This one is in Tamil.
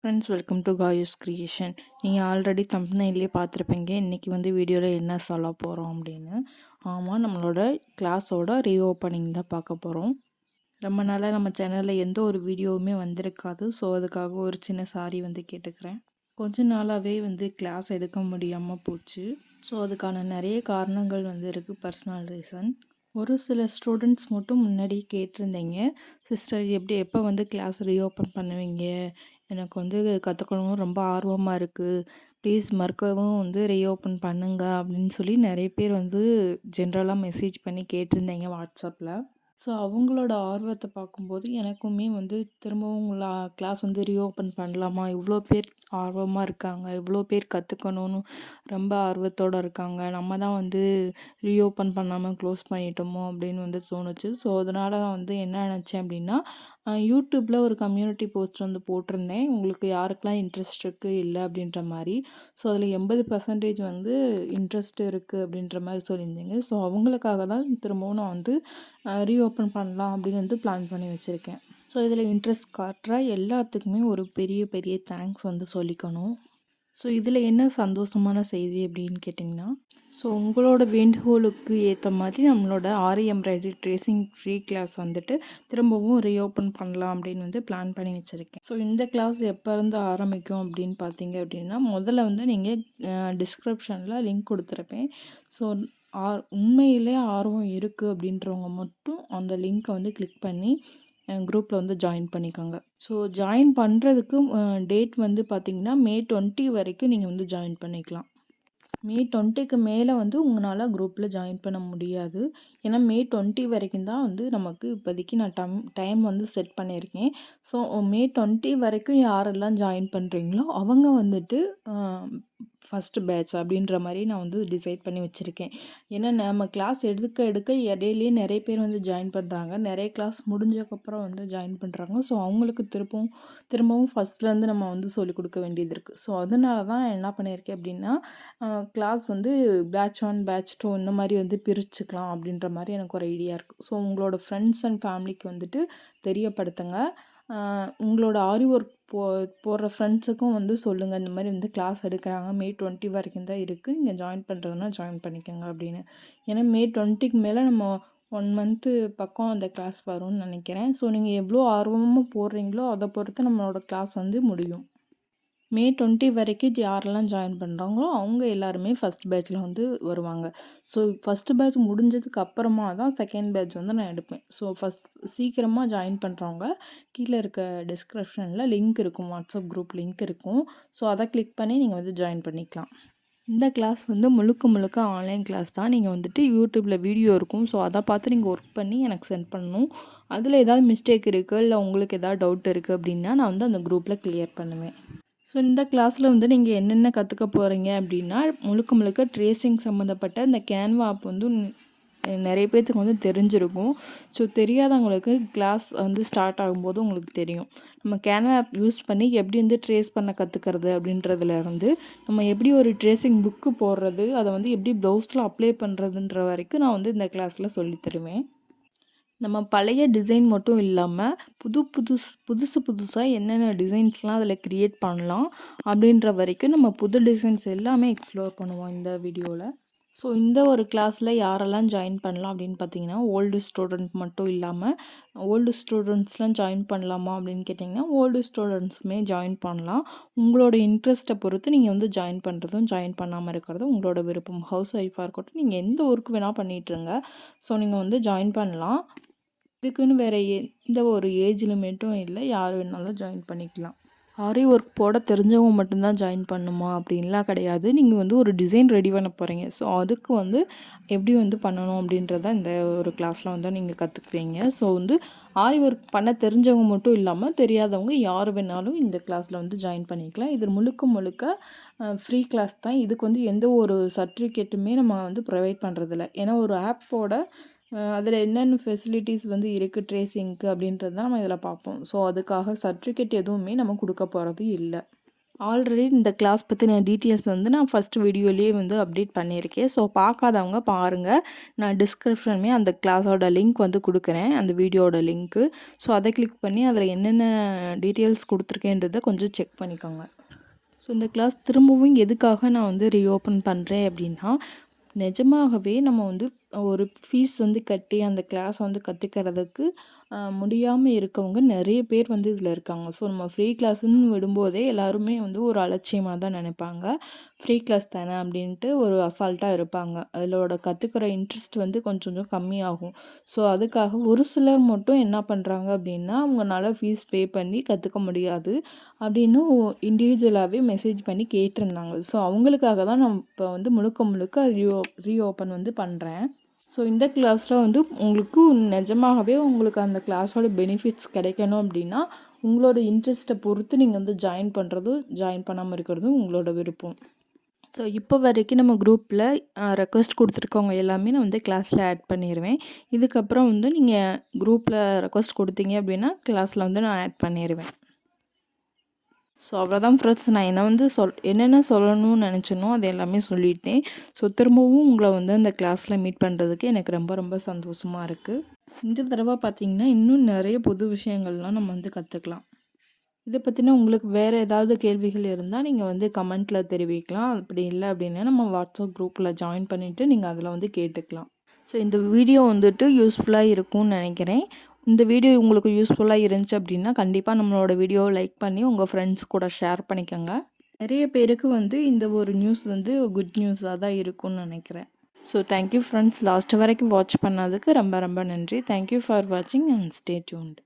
Friends, welcome to Kayu's creation. நீங்கள் ஆல்ரெடி தம்ப்நெயிலே பார்த்துருப்பீங்க. இன்றைக்கி வீடியோவில் என்ன சொல்ல போகிறோம் அப்படின்னு. ஆமாம், நம்மளோட கிளாஸோட ரீஓப்பனிங் தான் பார்க்க போகிறோம். ரொம்ப நாளாக நம்ம சேனலில் எந்த ஒரு வீடியோவுமே வந்திருக்காது. ஸோ அதுக்காக ஒரு சின்ன சாரி கேட்டுக்கிறேன். கொஞ்ச நாளாகவே கிளாஸ் எடுக்க முடியாமல் போச்சு. ஸோ அதுக்கான நிறைய காரணங்கள் இருக்குது, பர்சனல் ரீசன். ஒரு சில ஸ்டூடெண்ட்ஸ் மட்டும் முன்னாடி கேட்டிருந்தீங்க, சிஸ்டர் எப்போ கிளாஸ் ரீஓப்பன் பண்ணுவீங்க, எனக்கு கற்றுக்கணும் ரொம்ப ஆர்வமாக இருக்குது, ப்ளீஸ் மறுக்கவும் ரீஓப்பன் பண்ணுங்க அப்படின்னு சொல்லி நிறைய பேர் ஜென்ரலாக மெசேஜ் பண்ணி கேட்டிருந்தீங்க வாட்ஸ்அப்பில். ஸோ அவங்களோட ஆர்வத்தை பார்க்கும்போது எனக்குமே திரும்பவும் கிளாஸ் ரீஓப்பன் பண்ணலாமா, இவ்வளோ பேர் ஆர்வமாக இருக்காங்க, இவ்வளோ பேர் கற்றுக்கணும்னு ரொம்ப ஆர்வத்தோடு இருக்காங்க, நம்ம தான் ரீஓப்பன் பண்ணாமல் க்ளோஸ் பண்ணிட்டோமோ அப்படின்னு தோணுச்சு. ஸோ அதனால் நான் என்ன நினச்சேன் அப்படின்னா, யூடியூப்பில் ஒரு கம்யூனிட்டி போஸ்ட் போட்டிருந்தேன், உங்களுக்கு யாருக்கெல்லாம் இன்ட்ரெஸ்ட் இருக்குது இல்லை அப்படின்ற மாதிரி. ஸோ அதில் 80% இன்ட்ரெஸ்ட் இருக்குது அப்படின்ற மாதிரி சொல்லியிருந்தீங்க. ஸோ அவங்களுக்காக தான் திரும்பவும் நான் ரீஓப்பன் பண்ணலாம் அப்படின்னு பிளான் பண்ணி வச்சுருக்கேன். ஸோ இதில் இன்ட்ரெஸ்ட் காட்டுற எல்லாத்துக்குமே ஒரு பெரிய பெரிய தேங்க்ஸ் சொல்லிக்கணும். ஸோ இதில் என்ன சந்தோஷமான செய்தி அப்படின்னு கேட்டிங்கன்னா, ஸோ உங்களோட வேண்டுகோளுக்கு ஏற்ற மாதிரி நம்மளோட ஆரி எம்ப்ராய்டரி ட்ரேசிங் ஃப்ரீ கிளாஸ் திரும்பவும் ரீஓப்பன் பண்ணலாம் அப்படின்னு பிளான் பண்ணி வச்சுருக்கேன். ஸோ இந்த கிளாஸ் எப்போ இருந்து ஆரம்பிக்கும் அப்படின்னு பார்த்தீங்க அப்படின்னா, முதல்ல நீங்கள் டிஸ்கிரிப்ஷனில் லிங்க் கொடுத்துருப்பேன். ஸோ உண்மையிலே ஆர்வம் இருக்குது அப்படின்றவங்க மட்டும் அந்த லிங்க்கை கிளிக் பண்ணி குரூப்பில் ஜாயின் பண்ணிக்கோங்க. ஸோ ஜாயின் பண்ணுறதுக்கு டேட் பார்த்திங்கன்னா மே 20 வரைக்கும் நீங்கள் ஜாயின் பண்ணிக்கலாம். மே 20க்கு மேலே உங்களால் குரூப்பில் ஜாயின் பண்ண முடியாது. ஏன்னா மே 20 வரைக்கும் தான் நமக்கு இப்போதைக்கு நான் டைம் செட் பண்ணியிருக்கேன். ஸோ மே 20 வரைக்கும் யாரெல்லாம் ஜாயின் பண்ணுறீங்களோ அவங்க ஃபஸ்ட்டு பேட்ச் அப்படின்ற மாதிரி நான் டிசைட் பண்ணி வச்சுருக்கேன். ஏன்னா நம்ம கிளாஸ் எடுக்க எடுக்க இடையிலேயே நிறைய பேர் ஜாயின் பண்ணுறாங்க, நிறைய கிளாஸ் முடிஞ்சக்கப்புறம் ஜாயின் பண்ணுறாங்க. ஸோ அவங்களுக்கு திரும்பவும் ஃபஸ்ட்லேருந்து நம்ம சொல்லிக் கொடுக்க வேண்டியது இருக்குது. ஸோ அதனால தான் என்ன பண்ணியிருக்கேன் அப்படின்னா, கிளாஸ் பேட்ச் 1 பேட்ச் 2 இந்த மாதிரி பிரிச்சுக்கலாம் அப்படின்ற மாதிரி எனக்கு ஒரு ஐடியா இருக்குது. ஸோ உங்களோட ஃப்ரெண்ட்ஸ் அண்ட் ஃபேமிலிக்கு தெரியப்படுத்துங்க. உங்களோட ஆரி ஒர்க் போடுற ஃப்ரெண்ட்ஸுக்கும் சொல்லுங்கள், இந்த மாதிரி கிளாஸ் எடுக்கிறாங்க, மே 20 வரைக்கும் தான் இருக்குது, நீங்கள் ஜாயின் பண்ணுறதுனா ஜாயின் பண்ணிக்கோங்க அப்படின்னு. ஏன்னா மே 20க்கு மேலே நம்ம 1 மந்த்து பக்கம் அந்த கிளாஸ் வரும்னு நினைக்கிறேன். ஸோ நீங்கள் எவ்வளோ ஆர்வமாக போடுறீங்களோ அதை பொறுத்து நம்மளோட கிளாஸ் முடியும். மே 20 வரைக்கும் யாரெல்லாம் ஜாயின் பண்ணுறாங்களோ அவங்க எல்லாருமே ஃபஸ்ட் பேட்சில் வருவாங்க. ஸோ ஃபஸ்ட்டு பேட்ச் முடிஞ்சதுக்கு அப்புறமா தான் செகண்ட் பேட்ச் நான் எடுப்பேன். ஸோ சீக்கிரமாக ஜாயின் பண்ணுறவங்க கீழே இருக்க டிஸ்கிரிப்ஷனில் லிங்க் இருக்கும், வாட்ஸ்அப் குரூப் லிங்க் இருக்கும். ஸோ அதை கிளிக் பண்ணி நீங்கள் ஜாயின் பண்ணிக்கலாம். இந்த கிளாஸ் முழுக்க முழுக்க ஆன்லைன் கிளாஸ் தான். நீங்கள் யூடியூப்பில் வீடியோ இருக்கும். ஸோ அதை பார்த்து நீங்கள் ஒர்க் பண்ணி எனக்கு சென்ட் பண்ணணும். அதில் ஏதாவது மிஸ்டேக் இருக்குது இல்லை உங்களுக்கு ஏதாவது டவுட் இருக்குது அப்படின்னா நான் அந்த குரூப்பில் கிளியர் பண்ணுவேன். ஸோ இந்த கிளாஸில் நீங்கள் என்னென்ன கற்றுக்க போகிறீங்க அப்படின்னா, முழுக்க முழுக்க ட்ரேசிங் சம்மந்தப்பட்ட இந்த கேன்வா ஆப் நிறைய பேர்த்துக்கு தெரிஞ்சிருக்கும். ஸோ தெரியாதவங்களுக்கு கிளாஸ் ஸ்டார்ட் ஆகும்போது உங்களுக்கு தெரியும். நம்ம கேன்வா ஆப் யூஸ் பண்ணி எப்படி ட்ரேஸ் பண்ண கற்றுக்கிறது அப்படின்றதுலேருந்து, நம்ம எப்படி ஒரு ட்ரேசிங் புக்கு போடுறது, அதை எப்படி ப்ளவுஸில் அப்ளை பண்ணுறதுன்ற வரைக்கும் நான் இந்த கிளாஸில் சொல்லித்தருவேன். நம்ம பழைய டிசைன் மட்டும் இல்லாமல் புதுசாக என்னென்ன டிசைன்ஸ்லாம் அதில் க்ரியேட் பண்ணலாம் அப்படின்ற வரைக்கும் நம்ம புது டிசைன்ஸ் எல்லாமே எக்ஸ்ப்ளோர் பண்ணுவோம் இந்த வீடியோவில். ஸோ இந்த ஒரு கிளாஸில் யாரெல்லாம் ஜாயின் பண்ணலாம் அப்படின்னு பார்த்தீங்கன்னா, ஓல்டு ஸ்டூடெண்ட் மட்டும் இல்லாமல் ஓல்டு ஸ்டூடெண்ட்ஸ்லாம் ஜாயின் பண்ணலாமா அப்படின்னு கேட்டிங்கன்னா, ஓல்டு ஸ்டூடெண்ட்ஸுமே ஜாயின் பண்ணலாம். உங்களோட இன்ட்ரெஸ்ட்டை பொறுத்து நீங்கள் ஜாயின் பண்ணுறதும் ஜாயின் பண்ணாமல் இருக்கிறதும் உங்களோட விருப்பம். ஹவுஸ் ஒய்ஃபாக இருக்கட்டும், நீங்கள் எந்த ஒர்க் வேணால் பண்ணிகிட்ருங்க. ஸோ நீங்கள் ஜாயின் பண்ணலாம். இதுக்குன்னு வேறு எந்த ஒரு ஏஜ் லிமிட்டும் இல்லை, யார் வேணாலும் ஜாயின் பண்ணிக்கலாம். ஆரி ஒர்க் போட தெரிஞ்சவங்க மட்டும்தான் ஜாயின் பண்ணணுமா அப்படின்லாம் கிடையாது. நீங்கள் ஒரு டிசைன் ரெடி பண்ண போகிறீங்க. ஸோ அதுக்கு எப்படி பண்ணணும் அப்படின்றத இந்த ஒரு கிளாஸில் நீங்கள் கற்றுக்குவீங்க. ஸோ ஆரி ஒர்க் பண்ண தெரிஞ்சவங்க மட்டும் இல்லாமல் தெரியாதவங்க யார் வேணாலும் இந்த கிளாஸில் ஜாயின் பண்ணிக்கலாம். இது முழுக்க முழுக்க ஃப்ரீ கிளாஸ் தான். இதுக்கு எந்த ஒரு சர்டிஃபிகேட்டுமே நம்ம ப்ரொவைட் பண்ணுறதில்ல. ஏன்னா ஒரு ஆப்போட அதில் என்னென்ன ஃபெசிலிட்டிஸ் இருக்குது ட்ரேசிங்க்கு அப்படின்றது தான் நம்ம இதில் பார்ப்போம். ஸோ அதுக்காக சர்டிஃபிகேட் எதுவுமே நம்ம கொடுக்க போகிறது இல்லை. ஆல்ரெடி இந்த கிளாஸ் பற்றின டீட்டெயில்ஸ் வந்து நான் ஃபஸ்ட் வீடியோலேயே வந்து அப்டேட் பண்ணியிருக்கேன். ஸோ பார்க்காதவங்க பாருங்கள். நான் டிஸ்கிரிப்ஷன்லேயே அந்த கிளாஸோட லிங்க் வந்து கொடுக்குறேன், அந்த வீடியோட லிங்க்கு. ஸோ அதை கிளிக் பண்ணி அதில் என்னென்ன டீட்டெயில்ஸ் கொடுத்துருக்கேன்றதை கொஞ்சம் செக் பண்ணிக்கோங்க. ஸோ இந்த கிளாஸ் திரும்பவும் எதுக்காக நான் வந்து ரீஓப்பன் பண்ணுறேன் அப்படின்னா, நிஜமாகவே நம்ம வந்து ஒரு ஃபீஸ் வந்து கட்டி அந்த கிளாஸ் வந்து கற்றுக்கிறதுக்கு முடியாமல் இருக்கவங்க நிறைய பேர் வந்து இதில் இருக்காங்க. ஸோ நம்ம ஃப்ரீ கிளாஸ்ன்னு விடும்போதே எல்லாருமே வந்து ஒரு அலட்சியமாக தான் நினைப்பாங்க. ஃப்ரீ கிளாஸ் தானே அப்படின்ட்டு ஒரு அசால்ட்டாக இருப்பாங்க. அதிலோட கற்றுக்கிற இன்ட்ரெஸ்ட் வந்து கொஞ்சம் கொஞ்சம் கம்மியாகும். ஸோ அதுக்காக ஒரு சிலர் மட்டும் என்ன பண்ணுறாங்க அப்படின்னா, அவங்களால ஃபீஸ் பே பண்ணி கற்றுக்க முடியாது அப்படின்னு இண்டிவிஜுவலாகவே மெசேஜ் பண்ணி கேட்டிருந்தாங்க. ஸோ அவங்களுக்காக தான் நான் இப்போ வந்து முழுக்க முழுக்க ரீஓப்பன் வந்து பண்ணுறேன். ஸோ இந்த கிளாஸில் வந்து உங்களுக்கு நிஜமாகவே உங்களுக்கு அந்த கிளாஸோட பெனிஃபிட்ஸ் கிடைக்கணும் அப்படின்னா, உங்களோட இன்ட்ரெஸ்ட்டை பொறுத்து நீங்கள் வந்து ஜாயின் பண்ணுறதும், ஜாயின் பண்ணாமல் இருக்கிறதும் உங்களோட விருப்பம். ஸோ இப்போ வரைக்கும் நம்ம குரூப்பில் ரெக்வெஸ்ட் கொடுத்துருக்கவங்க எல்லாமே நான் வந்து கிளாஸில் ஆட் பண்ணிடுவேன். இதுக்கப்புறம் வந்து நீங்கள் குரூப்பில் ரெக்வெஸ்ட் கொடுத்தீங்க அப்படின்னா, கிளாஸில் வந்து நான் ஆட் பண்ணிடுவேன். ஸோ அவ்வளோதான் ஃப்ரெண்ட்ஸ். நான் என்னென்ன சொல்லணும்னு நினச்சேனோ அது எல்லாமே சொல்லிட்டேன். ஸோ திரும்பவும் உங்களை வந்து அந்த கிளாஸில் மீட் பண்ணுறதுக்கு எனக்கு ரொம்ப ரொம்ப சந்தோஷமாக இருக்குது. இந்த தடவை பார்த்திங்கன்னா இன்னும் நிறைய புது விஷயங்கள்லாம் நம்ம வந்து கற்றுக்கலாம். இதை பற்றின உங்களுக்கு வேறு ஏதாவது கேள்விகள் இருந்தால் நீங்கள் வந்து கமெண்ட்டில் தெரிவிக்கலாம். அப்படி இல்லை அப்படின்னா நம்ம வாட்ஸ்அப் குரூப்பில் ஜாயின் பண்ணிவிட்டு நீங்கள் அதில் வந்து கேட்டுக்கலாம். ஸோ இந்த வீடியோ வந்துட்டு யூஸ்ஃபுல்லாக இருக்கும்னு நினைக்கிறேன். இந்த வீடியோ உங்களுக்கு யூஸ்ஃபுல்லாக இருந்துச்சு அப்படின்னா கண்டிப்பாக நம்மளோட வீடியோவை லைக் பண்ணி உங்கள் ஃப்ரெண்ட்ஸ் கூட ஷேர் பண்ணிக்கோங்க. நிறைய பேருக்கு வந்து இந்த ஒரு நியூஸ் வந்து குட் நியூஸாக தான் இருக்கும்னு நினைக்கிறேன். So thank you friends. லாஸ்ட் வரைக்கும் வாட்ச் பண்ணதுக்கு ரொம்ப ரொம்ப நன்றி. தேங்க்யூ ஃபார் வாட்சிங் அண்ட் ஸ்டே டியூன்ட்.